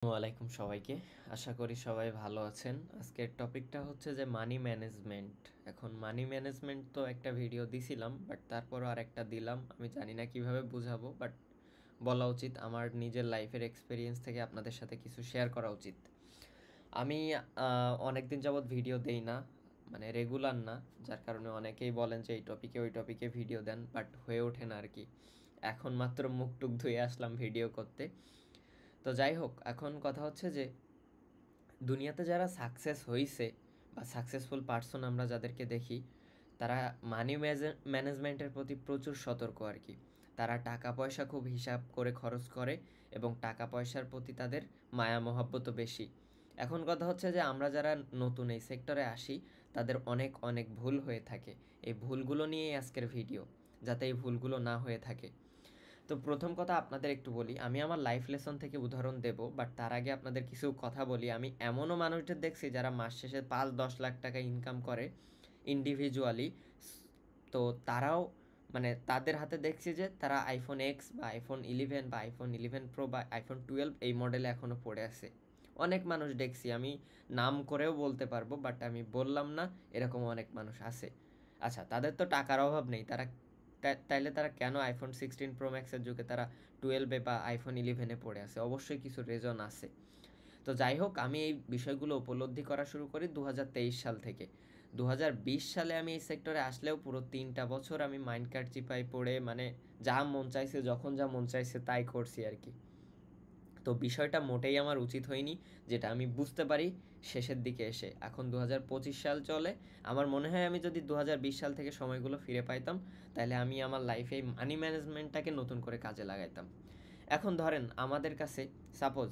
ওয়ালাইকুম সবাইকে। আশা করি সবাই ভালো আছেন। আজকের টপিকটা হচ্ছে যে মানি ম্যানেজমেন্ট। এখন মানি ম্যানেজমেন্ট তো একটা ভিডিও দিছিলাম, বাট তারপরও আরেকটা দিলাম। আমি জানি না কিভাবে বুঝাবো, বাট বলা উচিত। আমার নিজের লাইফের এক্সপেরিয়েন্স থেকে আপনাদের সাথে কিছু শেয়ার করা উচিত। আমি অনেক দিন যাবৎ ভিডিও দেই না, মানে রেগুলার না, যার কারণে অনেকেই বলেন যে এই টপিকে ওই টপিকে ভিডিও দেন, বাট হয়ে ওঠে না আর কি। এখন মাত্র মুখ টুক ধুয়ে আসলাম ভিডিও করতে। তো যাই হোক, এখন কথা হচ্ছে যে দুনিয়াতে যারা সাকসেস হইছে বা সাকসেসফুল পার্সন আমরা যাদেরকে দেখি, তারা মানি ম্যানেজমেন্টের প্রতি প্রচুর সতর্ক আর কি। তারা টাকা পয়সা খুব হিসাব করে খরচ করে এবং টাকা পয়সার প্রতি তাদের মায়া মহব্বতও বেশি। এখন কথা হচ্ছে যে আমরা যারা নতুন এই সেক্টরে আসি, তাদের অনেক অনেক ভুল হয়ে থাকে। এই ভুলগুলো নিয়েই আজকের ভিডিও, যাতে এই ভুলগুলো না হয়ে থাকে। তো প্রথম কথা আপনাদের একটু বলি, আমি আমার লাইফ লেসন থেকে উদাহরণ দেব, বাট তার আগে আপনাদের কিছু কথা বলি। আমি এমনও মানুষদের দেখছি যারা মাস শেষে 5-10 লাখ টাকা ইনকাম করে ইন্ডিভিজুয়ালি। তো তারাও, মানে তাদের হাতে দেখছি যে তারা আইফোন এক্স বা আইফোন 11 বা আইফোন 11 প্রো বা আইফোন 12 এই মডেলে এখনও পড়ে আছে। অনেক মানুষ দেখছি, আমি নাম করেও বলতে পারবো, বাট আমি বললাম না। এরকম অনেক মানুষ আছে। আচ্ছা, তাদের তো টাকার অভাব নেই, তারা তাইলে তারা কেন আইফোন 16 প্রো ম্যাক্সের যুগে তারা 12-এ বা আইফোন 11-এ পড়ে আছে? অবশ্যই কিছু রিজন আছে। তো যাই হোক, আমি এই বিষয়গুলো উপলব্ধি করা শুরু করি 2023 সাল থেকে। 2020 সালে আমি এই সেক্টরে আসলেও পুরো 3টা বছর আমি মাইন্ড কার্ড চিপায় পড়ে, মানে যা মন চাইছে, যখন যা মন চাইছে তাই করছি আর কি। তো বিষয়টা মোটেই আমার উচিত হয়নি, যেটা আমি বুঝতে পারি শেষের দিকে এসে। এখন 2025 সাল চলে। আমার মনে হয় আমি যদি 2020 সাল থেকে সময়গুলো ফিরে পাইতাম, তাহলে আমি আমার লাইফে এই মানি ম্যানেজমেন্টটাকে নতুন করে কাজে লাগাইতাম। এখন ধরেন আমাদের কাছে, সাপোজ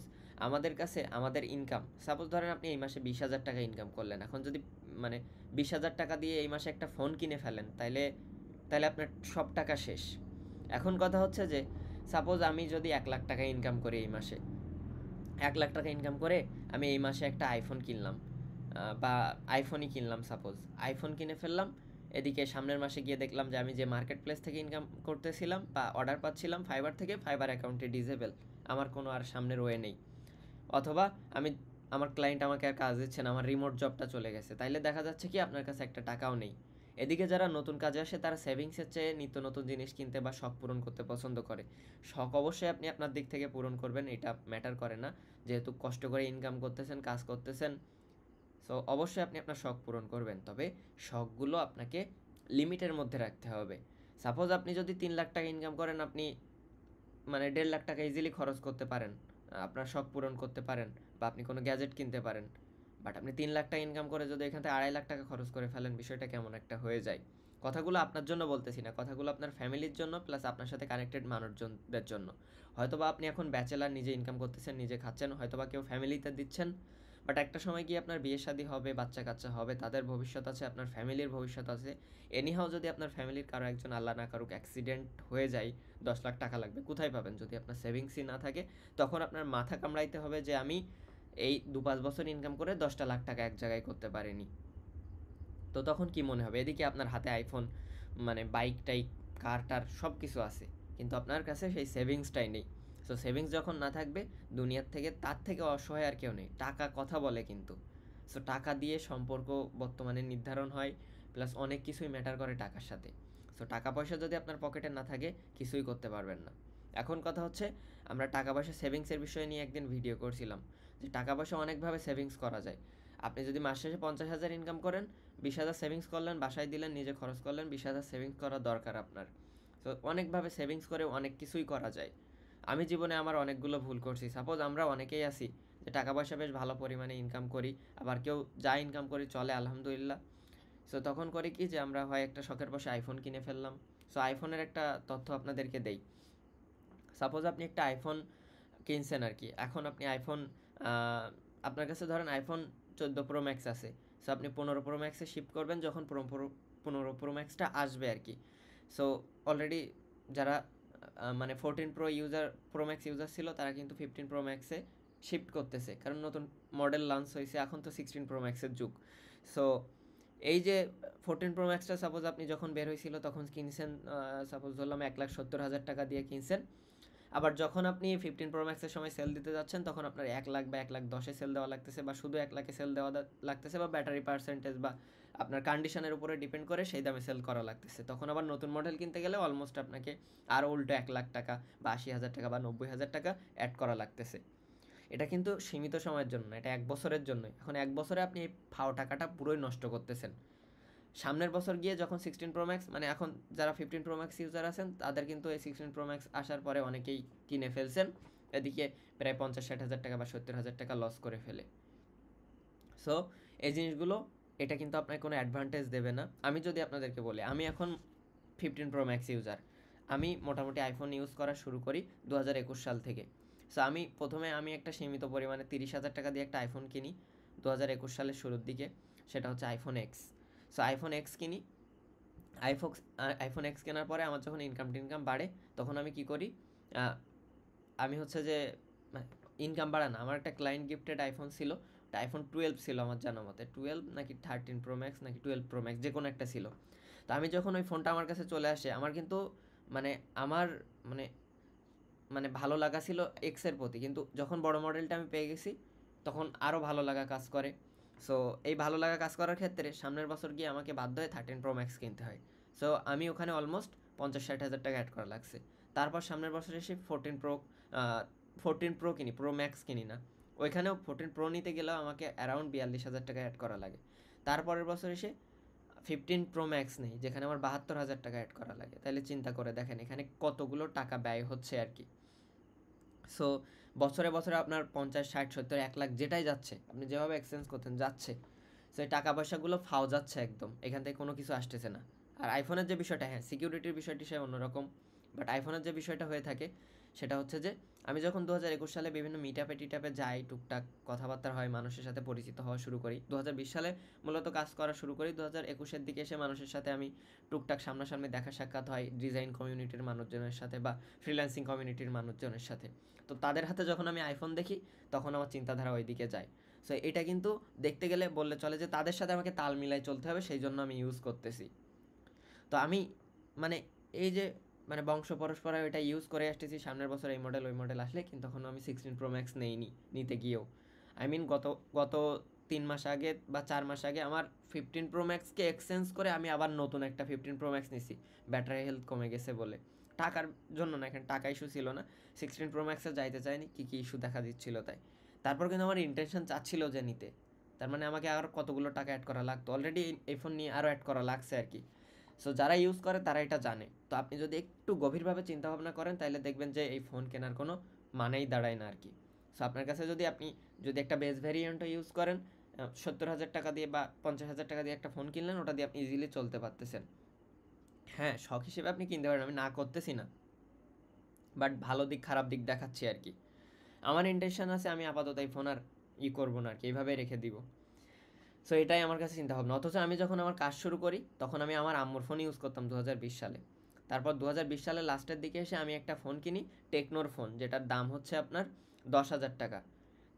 আমাদের ইনকাম, সাপোজ ধরেন আপনি এই মাসে 20,000 টাকা ইনকাম করলেন। এখন যদি মানে 20,000 টাকা দিয়ে এই মাসে একটা ফোন কিনে ফেলেন, তাইলে তাহলে আপনার সব টাকা শেষ। এখন কথা হচ্ছে যে সাপোজ আমি যদি 1 লাখ টাকা ইনকাম করি এই মাসে, 1 লাখ টাকা ইনকাম করে আমি এই মাসে একটা আইফোন কিনলাম, বা আইফোনই কিনলাম, সাপোজ আইফোন কিনে ফেললাম। এদিকে সামনের মাসে গিয়ে দেখলাম যে আমি যে মার্কেট প্লেস থেকে ইনকাম করতেছিলাম বা অর্ডার পাচ্ছিলাম ফাইবার থেকে, ফাইবার অ্যাকাউন্টে ডিজেবল, আমার কোনো আর সামনের ওয়ে নেই। অথবা আমি, আমার ক্লায়েন্ট আমাকে আর কাজ দিচ্ছে না, আমার রিমোট জবটা চলে গেছে, তাইলে দেখা যাচ্ছে কি আপনার কাছে একটা টাকাও নেই। এদিকে যারা নতুন কাজে আসে তারা সেভিংসের চেয়ে নিত্য নতুন জিনিস কিনতে বা শখ পূরণ করতে পছন্দ করে। শখ অবশ্যই আপনি আপনার দিক থেকে পূরণ করবেন, এটা ম্যাটার করে না। যেহেতু কষ্ট করে ইনকাম করতেছেন, কাজ করতেছেন, সো অবশ্যই আপনি আপনার শখ পূরণ করবেন। তবে শখগুলো আপনাকে লিমিটের মধ্যে রাখতে হবে। সাপোজ আপনি যদি 3 লাখ টাকা ইনকাম করেন, আপনি মানে 1.5 লাখ টাকা ইজিলি খরচ করতে পারেন, আপনার শখ পূরণ করতে পারেন, বা আপনি কোনো গ্যাজেট কিনতে পারেন। বাট আপনি 3 লাখ টাকা ইনকাম করে যদি এখান থেকে 2.5 লাখ টাকা খরচ করে ফেলেন, বিষয়টা কেমন একটা হয়ে যায়। কথাগুলো আপনার জন্য বলতেছি না, কথাগুলো আপনার ফ্যামিলির জন্য, প্লাস আপনার সাথে কানেক্টেড মানুষজনদের জন্য। হয়তোবা আপনি এখন ব্যাচেলার, নিজে ইনকাম করতেছেন, নিজে খাচ্ছেন, হয়তোবা কেউ ফ্যামিলিতে দিচ্ছেন। বাট একটা সময় গিয়ে আপনার বিয়ে শাদী হবে, বাচ্চা কাচ্চা হবে, তাদের ভবিষ্যৎ আছে, আপনার ফ্যামিলির ভবিষ্যৎ আছে। এনিহাও যদি আপনার ফ্যামিলির কারো একজন, আল্লাহ না কারুক, অ্যাক্সিডেন্ট হয়ে যায়, 10 লাখ টাকা লাগবে, কোথায় পাবেন যদি আপনার সেভিংসই না থাকে? তখন আপনার মাথা কামড়াইতে হবে যে আমি এই 2-5 বছর ইনকাম করে 10টা লাখ টাকা এক জায়গায় করতে পারিনি। তো তখন কি মনে হবে? এদিকে আপনার হাতে আইফোন, মানে বাইক টাইক, কার টার সব কিছু আছে, কিন্তু আপনার কাছে সেই সেভিংসটাই নেই। সো সেভিংস যখন না থাকবে, দুনিয়ার থেকে তার থেকে অসহায় আর কেউ নেই। টাকা কথা বলে কিন্তু। সো টাকা দিয়ে সম্পর্ক বর্তমানে নির্ধারণ হয়, প্লাস অনেক কিছুই ম্যাটার করে টাকার সাথে। সো টাকা পয়সা যদি আপনার পকেটে না থাকে, কিছুই করতে পারবেন না। এখন কথা হচ্ছে, আমরা টাকা পয়সা সেভিংসের বিষয় নিয়ে একদিন ভিডিও করছিলাম, যে টাকা পয়সা অনেকভাবে সেভিংস করা যায়। আপনি যদি মাস শেষে 50,000 ইনকাম করেন, 20,000 সেভিংস করলেন, বাসায় দিলেন, নিজে খরচ করলেন, 20,000 সেভিংস করা দরকার আপনার। সো অনেকভাবে সেভিংস করে অনেক কিছুই করা যায়। আমি জীবনে আমার অনেকগুলো ভুল করছি। সাপোজ আমরা অনেকেই আছি যে টাকা পয়সা বেশ ভালো পরিমাণে ইনকাম করি, আবার কেউ যা ইনকাম করি চলে আলহামদুলিল্লাহ। সো তখন করি কি, যে আমরা হয় একটা শখের বসে আইফোন কিনে ফেললাম। সো আইফোনের একটা তথ্য আপনাদেরকে দেই। সাপোজ আপনি একটা আইফোন কিনছেন আর কি। এখন আপনি আইফোন, আপনার কাছে ধরেন আইফোন 14 প্রো ম্যাক্স আছে। সো আপনি 15 প্রো ম্যাক্সে শিফট করবেন যখন 15 প্রো ম্যাক্সটা আসবে আর কি। সো অলরেডি যারা মানে 14 প্রো ম্যাক্স ইউজার ছিল, তারা কিন্তু 15 প্রো ম্যাক্সে শিফট করতেছে, কারণ নতুন মডেল লঞ্চ হয়েছে, এখন তো 16 প্রো ম্যাক্সের যুগ। সো এই যে 14 প্রো ম্যাক্সটা সাপোজ আপনি যখন বের হয়েছিল তখন কিনছেন, সাপোজ ধরলাম 1,70,000 টাকা দিয়ে কিনছেন। আবার যখন আপনি 15 প্রো ম্যাক্সের সময় সেল দিতে যাচ্ছেন তখন আপনার 1 লাখ বা 1,10,000 সেল দেওয়া লাগতেছে, বা শুধু 1 লাখে সেল দেওয়া লাগতেছে, বা ব্যাটারি পার্সেন্টেজ বা আপনার কন্ডিশনের উপরে ডিপেন্ড করে সেই দামে সেল করা লাগতেছে। তখন আবার নতুন মডেল কিনতে গেলে অলমোস্ট আপনাকে আরও উল্টো 1 লাখ টাকা বা 80,000 টাকা বা 90,000 টাকা অ্যাড করা লাগতেছে। এটা কিন্তু সীমিত সময়ের জন্য, এটা 1 বছরের জন্যই। এখন 1 বছরে আপনি এই ফাও টাকাটা পুরোই নষ্ট করতেছেন। সামনের বছর গিয়ে যখন 16 প্রো ম্যাক্স, মানে এখন যারা 15 প্রো ম্যাক্স ইউজার আছেন তাদের কিন্তু এই 16 প্রো ম্যাক্স আসার পরে অনেকেই কিনে ফেলছেন, এদিকে প্রায় 50-60 হাজার টাকা বা 70,000 টাকা লস করে ফেলে। সো এই জিনিসগুলো এটা কিন্তু আপনাকে কোনো অ্যাডভান্টেজ দেবে না। আমি যদি আপনাদেরকে বলি, আমি এখন 15 প্রো ম্যাক্স ইউজার, আমি মোটামুটি আইফোন ইউজ করা শুরু করি 2021 সাল থেকে। সো আমি প্রথমে একটা সীমিত পরিমাণে 30,000 টাকা দিয়ে একটা আইফোন কিনি 2021 সালের শুরুর দিকে, সেটা হচ্ছে iPhone x. So iPhone x কিনি, আইফোন এক্স কেনার পরে আমার যখন ইনকাম বাড়ে তখন আমি কি করি, আমি হচ্ছে যে ইনকাম বাড়া না, আমার একটা ক্লায়েন্ট গিফটেড আইফোন ছিল, আইফোন 12 ছিল আমার জানা মতে, 12 নাকি 13 প্রো ম্যাক্স নাকি 12 প্রো ম্যাক্স, যে কোনো একটা ছিল। তো আমি যখন ওই ফোনটা আমার কাছে চলে আসে, আমার কিন্তু মানে আমার মানে মানে ভালো লাগা ছিল এক্সের প্রতি, কিন্তু যখন বড় মডেলটা আমি পেয়ে গেছি তখন আরও ভালো লাগা কাজ করে। সো এই ভালো লাগা কাজ করার ক্ষেত্রে সামনের বছর গিয়ে আমাকে বাধ্য হয়ে 13 প্রো ম্যাক্স কিনতে হয়। সো আমি ওখানে অলমোস্ট 50-60 হাজার টাকা অ্যাড করা লাগছে। তারপর সামনের বছর এসে 14 প্রো কিনি, প্রো ম্যাক্স কিনি না। ওইখানেও 14 প্রো নিতে গেলেও আমাকে অ্যারাউন্ড 42,000 টাকা অ্যাড করা লাগে। তারপরের বছর এসে 15 প্রো ম্যাক্স নেই, যেখানে আমার 72,000 টাকা অ্যাড করা লাগে। তাহলে চিন্তা করে দেখেন এখানে কতগুলো টাকা ব্যয় হচ্ছে আর কি। সো বছরে বছরে আপনার 50, 60, 70, 1 লাখ যেটাই যাচ্ছে, আপনি যেভাবে এক্সচেঞ্জ করতেন যাচ্ছে। সো এই টাকা পয়সাগুলো ফাও যাচ্ছে একদম, এখান থেকে কোনো কিছু আসতেছে না। আর আইফোনের যে বিষয়টা, হ্যাঁ সিকিউরিটির বিষয়টি সে অন্যরকম, বাট আইফোনের যে বিষয়টা হয়ে থাকে সেটা হচ্ছে যে আমি যখন 2021 সালে বিভিন্ন মিটআপে টিটাপে যাই, টুকটাক কথাবার্তা হয়, মানুষের সাথে পরিচিত হওয়া শুরু করি। 2020 সালে মূলত কাজ করা শুরু করি, 2021-এর দিকে এসে মানুষের সাথে আমি টুকটাক সামনাসামনি দেখা সাক্ষাৎ হয় ডিজাইন কমিউনিটির মানুষজনের সাথে বা ফ্রিল্যান্সিং কমিউনিটির মানুষজনের সাথে। তো তাদের হাতে যখন আমি আইফোন দেখি তখন আমার চিন্তাধারা ওই দিকে যায়। সো এটা কিন্তু দেখতে গেলে বললে চলে যে তাদের সাথে আমাকে তাল মিলাই চলতে হবে, সেই জন্য আমি ইউজ করতেছি। তো আমি মানে এই যে বংশ পরস্পরায় ওইটা ইউজ করে আসতেছি, সামনের বছর এই মডেল ওই মডেল আসলে, কিন্তু তখন আমি 16 প্রো ম্যাক্স নেইনি, নিতে গিয়েও আই মিন গত গত 3 মাস আগে বা 4 মাস আগে আমার 15 প্রো ম্যাক্সকে এক্সচেঞ্জ করে আমি আবার নতুন একটা 15 প্রো ম্যাক্স নিছি, ব্যাটারি হেলথ কমে গেছে বলে। টাকার জন্য না, এখানে টাকা ইস্যু ছিল না, 16 প্রো ম্যাক্সে যাইতে চাইনি, কী কী ইস্যু দেখা দিচ্ছিল তাই। তারপর কিন্তু আমার ইন্টেনশন চাচ্ছিল যে নিতে, তার মানে আমাকে আর কতগুলো টাকা অ্যাড করা লাগতো, অলরেডি এই ফোন নিয়ে আরও অ্যাড করা লাগছে আর কি। সো যারা ইউজ করে তারা এটা জানে। তো আপনি যদি একটু গভীরভাবে চিন্তাভাবনা করেন তাহলে দেখবেন যে এই ফোন কেনার কোনো মানেই দাঁড়ায় না আর কি। সো আপনার কাছে যদি একটা বেস ভ্যারিয়েন্টও ইউজ করেন, 70,000 টাকা দিয়ে বা 50,000 টাকা দিয়ে একটা ফোন কিনলেন, ওটা দিয়ে আপনি ইজিলি চলতে পারতেছেন। হ্যাঁ, শখ হিসেবে আপনি কিনতে পারেন, আমি না করতেছি না, বাট ভালো দিক খারাপ দিক দেখাচ্ছি আর কি। আমার ইন্টেনশন আছে আমি আপাতত এই ফোন আর করবো না আর কি, এইভাবেই রেখে দিব। সো এটাই আমার কাছে চিন্তাভাবনা। অথচ আমি যখন আমার কাজ শুরু করি তখন আমি আমার আম্মুর ফোন ইউজ করতাম 2020 সালে। তারপর 2020 সালের লাস্টের দিকে এসে আমি একটা ফোন কিনি, টেকনোর ফোন, যেটার দাম হচ্ছে আপনার 10,000 টাকা।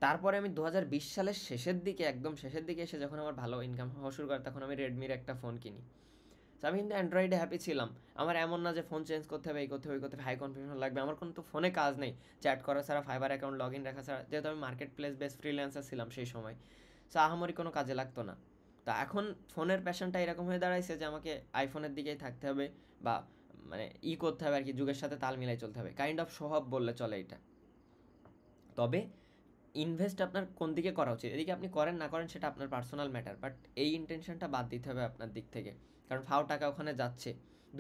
তারপরে আমি 2020 সালের শেষের দিকে, একদম শেষের দিকে এসে যখন আমার ভালো ইনকাম হওয়া শুরু করে তখন আমি রেডমির একটা ফোন কিনি। তো আমি কিন্তু অ্যান্ড্রয়েডে হ্যাপি ছিলাম। আমার এমন না যে ফোন চেঞ্জ করতে হবে, এই করতে হবে, ওই করতে হবে, হাই কনফিগারেশন লাগবে। আমার কোনো তো ফোনে কাজ নেই চ্যাট করা ছাড়া, ফাইবার অ্যাকাউন্ট লগ ইন রাখা ছাড়া, যেহেতু আমি মার্কেট প্লেস বেস ফ্রিল্যান্সার ছিলাম সেই সময়। সো আহামরি কোনো কাজে লাগতো না। তা এখন ফোনের প্যাশনটা এরকম হয়ে দাঁড়াইছে যে আমাকে আইফোনের দিকেই থাকতে হবে, বা করতে হবে আর কি, যুগের সাথে তাল মিলাই চলতে হবে, কাইন্ড অফ স্বভাব বললে চলে এটা। তবে ইনভেস্ট আপনার কোন দিকে করা উচিত, এদিকে আপনি করেন না করেন সেটা আপনার পার্সোনাল ম্যাটার, বাট এই ইন্টেনশনটা বাদ দিতে হবে আপনার দিক থেকে, কারণ ফাও টাকা ওখানে যাচ্ছে।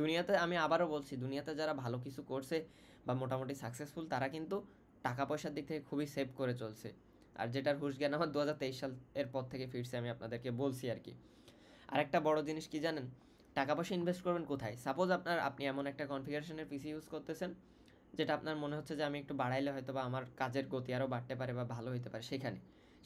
দুনিয়াতে, আমি আবারও বলছি, দুনিয়াতে যারা ভালো কিছু করছে বা মোটামুটি সাকসেসফুল তারা কিন্তু টাকা পয়সার দিক থেকে খুবই সেভ করে চলছে। আর যেটার হুঁশ জ্ঞান আমার 2023 সাল এর পর থেকে ফিরছে, আমি আপনাদেরকে বলছি আর কি। আরেকটা বড় জিনিস কি জানেন, টাকা পয়সা ইনভেস্ট করবেন কোথায়? সাপোজ আপনি এমন একটা কনফিগারেশনের পিসি ইউজ করতেছেন যেটা আপনার মনে হচ্ছে যে আমি একটু বাড়াইলে হয়তো বা আমার কাজের গতি আরও বাড়তে পারে বা ভালো হতে পারে,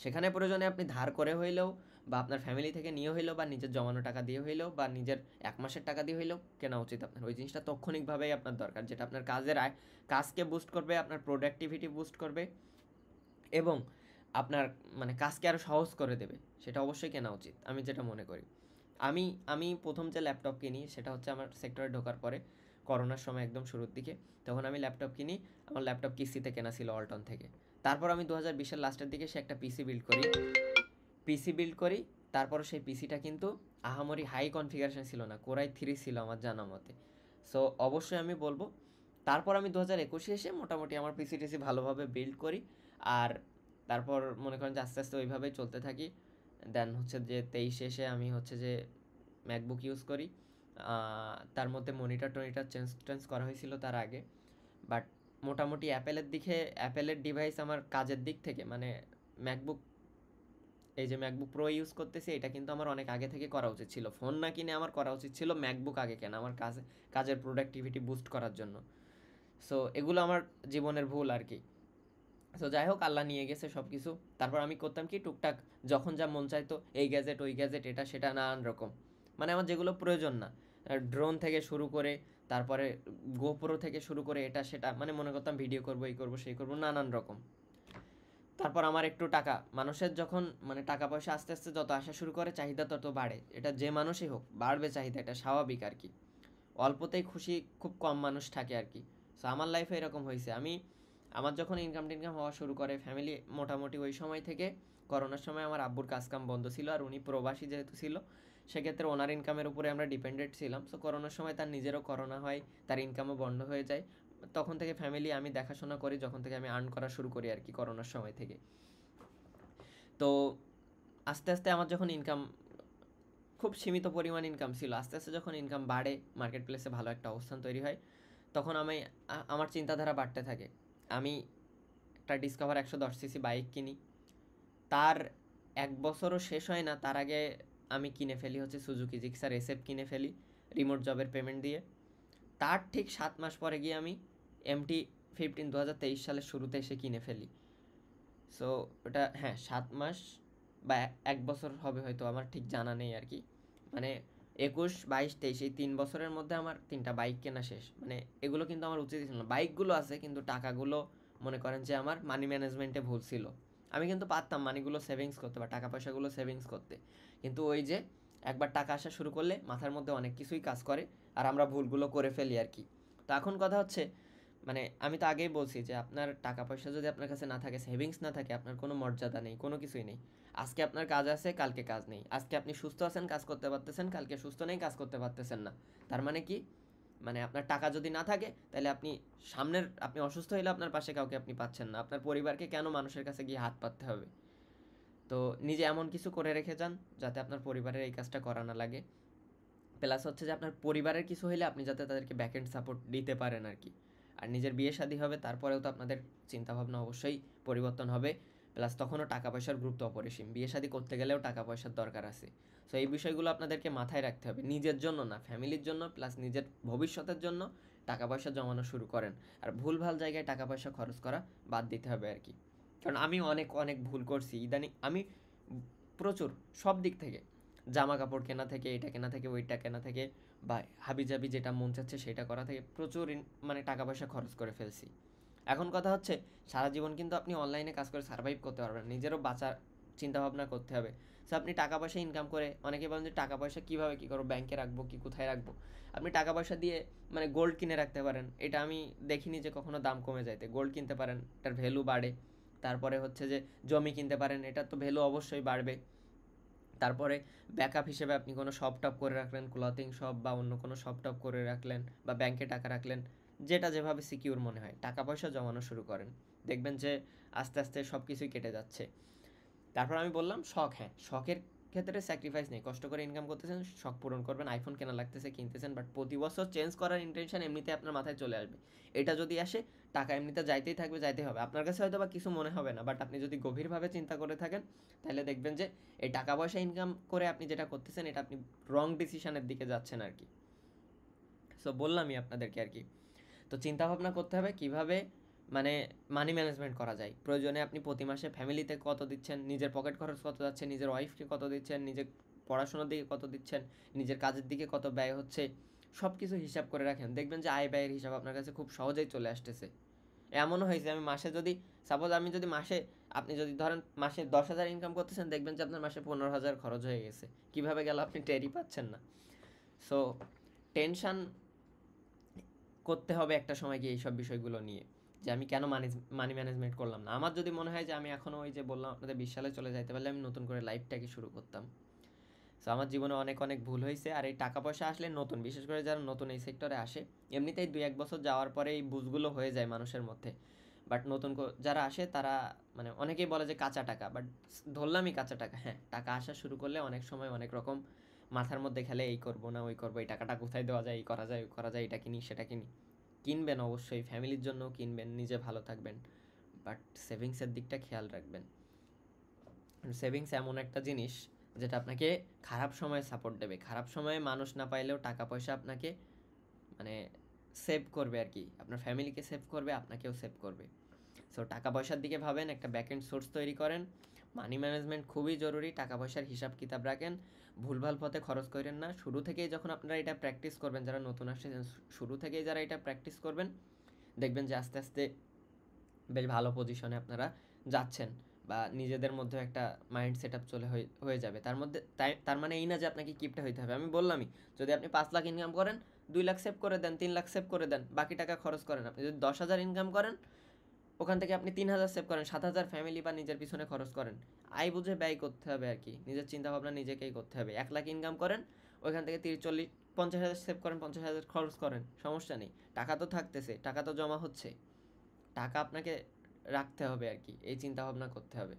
সেখানে প্রয়োজনে আপনি ধার করে হইলেও বা আপনার ফ্যামিলি থেকে নিয়ে হইলেও বা নিজের জমানো টাকা দিয়ে হইলেও বা নিজের 1 মাসের টাকা দিয়ে হইলেও কেনা উচিত আপনার। ওই জিনিসটা তাৎক্ষণিকভাবেই আপনার দরকার, যেটা আপনার কাজকে বুস্ট করবে, আপনার প্রোডাক্টিভিটি বুস্ট করবে এবং আপনার কাজকে আরও সহজ করে দেবে, সেটা অবশ্যই কেনা উচিত আমি যেটা মনে করি। আমি আমি প্রথম যে ল্যাপটপ কিনি সেটা হচ্ছে আমার সেক্টরে ঢোকার পরে, করোনার সময় একদম শুরুর দিকে। তখন আমি ল্যাপটপ কিনি, আমার ল্যাপটপ কিস্তিতে কেনা ছিল ওয়ালটন থেকে। তারপর আমি 2020-এর লাস্টের দিকে সে একটা পিসি বিল্ড করি। তারপর সেই পিসিটা কিন্তু আহামরি হাই কনফিগারেশন ছিল না, কোরাই 3 ছিল আমার জানা মতে। সো অবশ্যই আমি বলবো, তারপর আমি 2021-এ এসে মোটামুটি আমার পিসি টিসি ভালোভাবে বিল্ড করি। আর তারপর মনে করেন যে আস্তে আস্তে ওইভাবেই চলতে থাকি। দেন হচ্ছে যে 23 এসে আমি হচ্ছে যে ম্যাকবুক ইউজ করি। তার মধ্যে মনিটর টনিটর চেঞ্জ টেঞ্জ করা হয়েছিল তার আগে। বাট মোটামুটি অ্যাপেলের ডিভাইস আমার কাজের দিক থেকে মানে ম্যাকবুক, এই যে ম্যাকবুক প্রো ইউজ করতেছি, এটা কিন্তু আমার অনেক আগে থেকে করা উচিত ছিল। ফোন না কিনে আমার করা উচিত ছিল ম্যাকবুক আগে কেনা, আমার কাজের প্রোডাক্টিভিটি বুস্ট করার জন্য। সো এগুলো আমার জীবনের ভুল আর কি। সো যাই হোক, আল্লাহ নিয়ে গেছে সব কিছু। তারপর আমি করতাম কি, টুকটাক যখন যা মন চাইতো, এই গ্যাজেট ওই গ্যাজেট এটা সেটা নানান রকম, মানে আমার যেগুলো প্রয়োজন না, ড্রোন থেকে শুরু করে, তারপরে গোপ্রো থেকে শুরু করে এটা সেটা, মানে মনে করতাম ভিডিও করবো, এই করবো সেই করবো, নানান রকম। তারপর আমার একটু টাকা, মানুষের যখন মানে টাকা পয়সা আস্তে আস্তে যত আসা শুরু করে, চাহিদা তত বাড়ে। এটা যে মানুষই হোক, বাড়বে চাহিদা, এটা স্বাভাবিক আর কি। অল্পতেই খুশি খুব কম মানুষ থাকে আর কি। সো আমার লাইফে এরকম হয়েছে। আমার যখন ইনকাম টিনকাম হওয়া শুরু করে, ফ্যামিলি মোটামুটি ওই সময় থেকে, করোনার সময় আমার আব্বুর কাজ কাম বন্ধ ছিল, আর উনি প্রবাসী যেহেতু ছিল, সেক্ষেত্রে ওনার ইনকামের উপরে আমরা ডিপেন্ডেন্ট ছিলাম। সো করোনার সময় তার নিজেরও করোনা হয়, তার ইনকামও বন্ধ হয়ে যায়। তখন থেকে ফ্যামিলি আমি দেখাশোনা করি, যখন থেকে আমি আর্ন করা শুরু করি আর কি, করোনার সময় থেকে। তো আস্তে আস্তে আমার যখন ইনকাম, খুব সীমিত পরিমাণ ইনকাম ছিল, আস্তে আস্তে যখন ইনকাম বাড়ে, মার্কেট প্লেসে ভালো একটা অবস্থান তৈরি হয়, তখন আমার চিন্তাধারা বাড়তে থাকে। আমি একটা ডিসকভার 110 সিসি বাইক কিনি। তার 1 বছরও শেষ হয় না, তার আগে আমি কিনে ফেলি হচ্ছে সুজুকি জিক্সার এসএফ কিনে ফেলি, রিমোট জবের পেমেন্ট দিয়ে। তার ঠিক 7 মাস পরে গিয়ে আমি MT-15 2023 সালের শুরুতে এসে কিনে ফেলি। সো ওটা, হ্যাঁ, 7 মাস বা 1 বছর হবে হয়তো, আমার ঠিক জানা নেই আর কি। মানে 21, 22, 23 এই 3 বছরের মধ্যে আমার 3টা বাইক কেনা শেষ। মানে এগুলো কিন্তু আমার উচিত ছিল না, বাইকগুলো আছে কিন্তু টাকাগুলো মনে করেন যে আমার মানি ম্যানেজমেন্টে ভুল ছিল। আমি কিন্তু পারতাম মানিগুলো সেভিংস করতে বা টাকা পয়সাগুলো সেভিংস করতে, কিন্তু ওই যে একবার টাকা আসা শুরু করলে মাথার মধ্যে অনেক কিছুই কাজ করে, আর আমরা ভুলগুলো করে ফেলি আর কি। তো এখন কথা হচ্ছে, মানে আমি তো আগেই বলছি যে আপনার টাকা পয়সা যদি আপনার কাছে না থাকে, সেভিংস না থাকে, আপনার কোনো মর্যাদা নেই, কোনো কিছুই নেই। আজকে আপনার কাজ আছে, কালকে কাজ নেই। আজকে আপনি সুস্থ আছেন, কাজ করতে পারতেছেন, কালকে সুস্থ নেই, কাজ করতে পারতেছেন না। তার মানে কি, মানে আপনার টাকা যদি না থাকে, তাহলে আপনি অসুস্থ হলে আপনার পাশে কাউকে আপনি পাচ্ছেন না। আপনার পরিবারকে কেন মানুষের কাছে গিয়ে হাত পাততে হবে? তো নিজে এমন কিছু করে রেখে যান যাতে আপনার পরিবারের এই কাজটা করা না লাগে। প্লাস হচ্ছে যে আপনার পরিবারের কিছু হইলে আপনি যাতে তাদেরকে ব্যাক এন্ড সাপোর্ট দিতে পারেন আর কি। আর নিজের বিয়ে শাদী হবে, তারপরেও তো আপনাদের চিন্তাভাবনা অবশ্যই পরিবর্তন হবে। প্লাস তখনও টাকা পয়সার গুরুত্ব অপরিসীম, বিয়ে শাদী করতে গেলেও টাকা পয়সার দরকার আছে। সো এই বিষয়গুলো আপনাদেরকে মাথায় রাখতে হবে, নিজের জন্য না, ফ্যামিলির জন্য, প্লাস নিজের ভবিষ্যতের জন্য টাকা পয়সা জমানো শুরু করেন। আর ভুলভাল জায়গায় টাকা পয়সা খরচ করা বাদ দিতে হবে আর কি। কারণ আমি অনেক অনেক ভুল করছি ইদানিং, আমি প্রচুর, সব দিক থেকে, জামা কাপড় কেনা থেকে, এটা কেনা থেকে, ওইটা কেনা থেকে, বা হাবিজাবি যেটা মন চাচ্ছে সেটা করা থেকে প্রচুর মানে টাকা পয়সা খরচ করে ফেলছি। এখন কথা হচ্ছে, সারা জীবন কিন্তু আপনি অনলাইনে কাজ করে সার্ভাইভ করতে পারবেন, নিজেরও বাঁচার চিন্তাভাবনা করতে হবে। সো আপনি টাকা পয়সা ইনকাম করে, অনেকে বলেন যে টাকা পয়সা কীভাবে কী করবো, ব্যাংকে রাখবো কি কোথায় রাখবো? আপনি টাকা পয়সা দিয়ে মানে গোল্ড কিনে রাখতে পারেন, এটা আমি দেখিনি যে কখনো দাম কমে যাইতে। গোল্ড কিনতে পারেন, এটার ভ্যালু বাড়ে। তারপরে হচ্ছে যে জমি কিনতে পারেন, এটার তো ভ্যালু অবশ্যই বাড়বে। তারপরে ব্যাকআপ হিসেবে আপনি কোনো শপ টপ করে রাখলেন, ক্লথিং শপ বা অন্য কোনো শপ টপ করে রাখলেন, বা ব্যাংকে টাকা রাখলেন, যেটা যেভাবে সিকিউর মনে হয়, টাকা পয়সা জমানো শুরু করেন। দেখবেন যে আস্তে আস্তে সব কিছুই কেটে যাচ্ছে। তারপর আমি বললাম শখ, হ্যাঁ, শখের ক্ষেত্রে স্যাক্রিফাইস নেই, কষ্ট করে ইনকাম করতেছেন, শখ পূরণ করবেন। আইফোন কেনা লাগতেছে, কিনতেছেন, বাট প্রতি বছর চেঞ্জ করার ইন্টেনশন এমনিতে আপনার মাথায় চলে আসবে। এটা যদি আসে, টাকা এমনিতে যাইতেই থাকবে, যাইতেই হবে। আপনার কাছে হয়তো বা কিছু মনে হবে না, বাট আপনি যদি গভীরভাবে চিন্তা করে থাকেন, তাহলে দেখবেন যে এই টাকা পয়সা ইনকাম করে আপনি যেটা করতেছেন, এটা আপনি রং ডিসিশনের দিকে যাচ্ছেন আর কি। সো বললামই আপনাদেরকে আর কি। তো চিন্তা ভাবনা করতে হবে কিভাবে মানে মানি ম্যানেজমেন্ট করা যায়। প্রয়োজনে আপনি প্রতি মাসে ফ্যামিলিতে কত দিচ্ছেন, নিজের পকেট খরচ কত যাচ্ছে, নিজের ওয়াইফকে কত দিচ্ছেন, নিজের পড়াশোনার দিকে কত দিচ্ছেন, নিজের কাজের দিকে কত ব্যয় হচ্ছে, সব কিছু হিসাব করে রাখেন। দেখবেন যে আয় ব্যয়ের হিসাব আপনার কাছে খুব সহজেই চলে আসতেছে। এমনও হয়েছে আমি মাসে যদি, সাপোজ আমি যদি মাসে, আপনি যদি ধরেন মাসে 10,000 ইনকাম করতেছেন, দেখবেন যে আপনার মাসে 15,000 খরচ হয়ে গেছে। কীভাবে গেল আপনি টেরই পাচ্ছেন না। সো টেনশান করতে হবে একটা সময় গিয়ে এইসব বিষয়গুলো নিয়ে, যে আমি কেন মানি ম্যানেজমেন্ট করলাম না। আমার যদি মনে হয় যে আমি এখনও ওই যে বললাম আপনাদের 20 সালে চলে যাইতে পারলে আমি নতুন করে লাইফটাকে শুরু করতাম। সো আমার জীবনে অনেক অনেক ভুল হয়েছে। আর এই টাকা পয়সা আসলে নতুন, বিশেষ করে যারা নতুন এই সেক্টরে আসে, এমনিতেই 2-1 বছর যাওয়ার পরে এই বুঝগুলো হয়ে যায় মানুষের মধ্যে। বাট নতুন যারা আসে তারা মানে অনেকেই বলে যে কাঁচা টাকা, বাট ধরলামই কাঁচা টাকা। হ্যাঁ, টাকা আসা শুরু করলে অনেক সময় অনেক রকম মাথার মধ্যে খেলে, এই করবো না ওই করবো, এই টাকাটা কোথায় দেওয়া যায়, এই করা যায় ওই করা যায়, এটা কিনি সেটা কিনি। কিনবেন অবশ্যই, ফ্যামিলির জন্যও কিনবেন, নিজে ভালো থাকবেন, বাট সেভিংসের দিকটা খেয়াল রাখবেন। সেভিংস এমন একটা জিনিস যেটা আপনাকে খারাপ সময়ে সাপোর্ট দেবে। খারাপ সময়ে মানুষ না পাইলেও টাকা পয়সা আপনাকে মানে সেভ করবে আর কি। আপনার ফ্যামিলিকে সেভ করবে, আপনাকেও সেভ করবে। সো টাকা পয়সার দিকে ভাবেন, একটা ব্যাকএন্ড সোর্স তৈরি করেন। মানি ম্যানেজমেন্ট খুবই জরুরি। টাকা পয়সার হিসাব কিতাব রাখেন, ভুলভাল পথে খরচ করেন না। শুরু থেকেই যখন আপনারা এটা প্র্যাকটিস করবেন, যারা নতুন আসছেন শুরু থেকেই যারা এটা প্র্যাকটিস করবেন, দেখবেন যে আস্তে আস্তে বেশ ভালো পজিশনে আপনারা যাচ্ছেন, বা নিজেদের মধ্যে একটা মাইন্ড সেট আপ হয়ে যাবে। তার মানে এই না যে আপনাকে কিপটা হইতে হবে। আমি বললামই, যদি আপনি 5 লাখ ইনকাম করেন, 2 লাখ সেভ করে দেন, 3 লাখ সেভ করে দেন, বাকি টাকা খরচ করেন। আপনি যদি 10,000 ইনকাম করেন, ওখান থেকে আপনি 3,000 সেভ করেন, 7,000 ফ্যামিলি বা নিজের পিছনে খরচ করেন। আয় বুঝে ব্যয় করতে হবে আর কি, নিজের চিন্তাভাবনা নিজেকেই করতে হবে। 1 লাখ ইনকাম করেন, ওইখান থেকে 30-40-50,000 সেভ করেন, 50,000 খরচ করেন, সমস্যা নেই। টাকা তো থাকতেছে, টাকা তো জমা হচ্ছে, টাকা আপনাকে রাখতে হবে আর কি, এই চিন্তাভাবনা করতে হবে।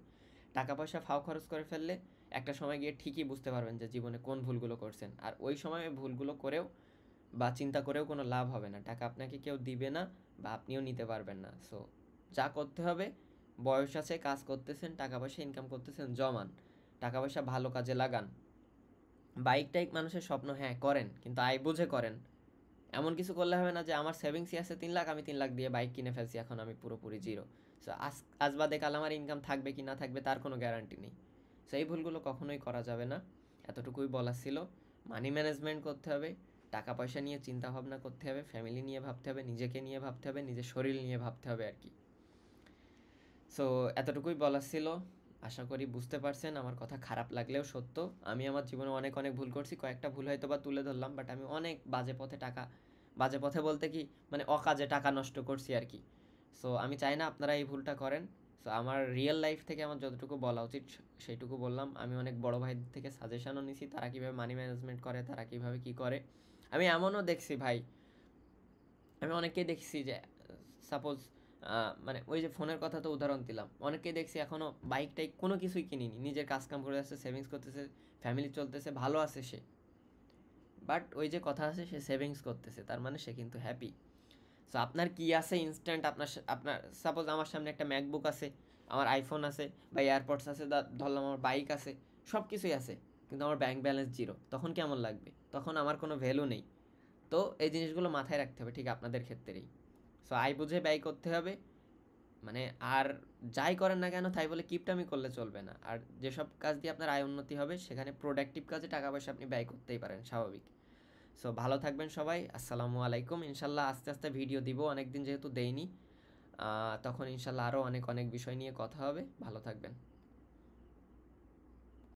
টাকা পয়সা ফাও খরচ করে ফেললে একটা সময় গিয়ে ঠিকই বুঝতে পারবেন যে জীবনে কোন ভুলগুলো করছেন। আর ওই সময় ভুলগুলো করেও বা চিন্তা করেও কোনো লাভ হবে না। টাকা আপনাকে কেউ দিবে না, বা আপনিও নিতে পারবেন না। সো যা করতে হবে, বয়স আছে, কাজ করতেছেন, টাকা পয়সা ইনকাম করতেছেন, জমান, টাকা পয়সা ভালো কাজে লাগান। বাইক মানুষের স্বপ্ন, হ্যাঁ করেন, কিন্তু আয় বুঝে করেন। এমন কিছু করলে হবে না যে আমার সেভিংসই আছে 3 লাখ, আমি 3 লাখ দিয়ে বাইক কিনে ফেলছি, এখন আমি পুরোপুরি জিরো। সো আজ বাদে কাল আমার ইনকাম থাকবে কি না থাকবে তার কোনো গ্যারান্টি নেই। সো এই ভুলগুলো কখনোই করা যাবে না। এতটুকুই বলার ছিল। মানি ম্যানেজমেন্ট করতে হবে, টাকা পয়সা নিয়ে চিন্তা ভাবনা করতে হবে, ফ্যামিলি নিয়ে ভাবতে হবে, নিজেকে নিয়ে ভাবতে হবে, নিজের শরীর নিয়ে ভাবতে হবে আর কি। সো এতটুকুই বলার ছিল। আশা করি বুঝতে পারছেন। আমার কথা খারাপ লাগলেও সত্য। আমি আমার জীবনে অনেক অনেক ভুল করছি। কয়েকটা ভুল হয়তো বা তুলে ধরলাম, বাট আমি অনেক বাজে পথে বলতে কি মানে অকাজে টাকা নষ্ট করছি আর কি। সো আমি চাই না আপনারা এই ভুলটা করেন। সো আমার রিয়েল লাইফ থেকে আমার যতটুকু বলা উচিত সেইটুকু বললাম। আমি অনেক বড় ভাইদের থেকে সাজেশনও নিছি, তারা কীভাবে মানি ম্যানেজমেন্ট করে, তারা কীভাবে কী করে। আমি এমনও দেখছি ভাই, আমি অনেককেই দেখছি যে সাপোজ মানে ওই যে ফোনের কথা তো উদাহরণ দিলাম, অনেকেই দেখছি এখনও বাইক টাইক কোনো কিছুই কিনিনি, নিজের কাজ কাম করে আসছে, সেভিংস করতেছে, ফ্যামিলি চলতেছে, ভালো আছে সে। বাট ওই যে কথা আছে, সে সেভিংস করতেছে, তার মানে সে কিন্তু হ্যাপি। সো আপনার কি আছে ইনস্ট্যান্ট, আপনার সাপোজ আমার সামনে একটা ম্যাকবুক আছে, আমার আইফোন আছে, বা এয়ারপডস আছে, ধরলাম আমার বাইক আছে, সব কিছুই আছে, কিন্তু আমার ব্যাংক ব্যালেন্স জিরো, তখন কেমন লাগবে? তখন আমার কোনো ভ্যালু নেই। তো এই জিনিসগুলো মাথায় রাখতে হবে, ঠিক আপনাদের ক্ষেত্রেই। সো আয় বুঝে ব্যয় করতে হবে। মানে আর যাই করেন না কেন তাই বলে কিপটামি করলে চলবে না। আর যেসব কাজ দিয়ে আপনার আয় উন্নতি হবে, সেখানে প্রোডাক্টিভ কাজে টাকা পয়সা আপনি ব্যয় করতেই পারেন, স্বাভাবিক। সো ভালো থাকবেন সবাই। আসসালামু আলাইকুম। ইনশাল্লাহ আস্তে আস্তে ভিডিও দিব, অনেক দিন যেহেতু দেইনি, তখন ইনশাল্লাহ আরও অনেক অনেক বিষয় নিয়ে কথা হবে। ভালো থাকবেন।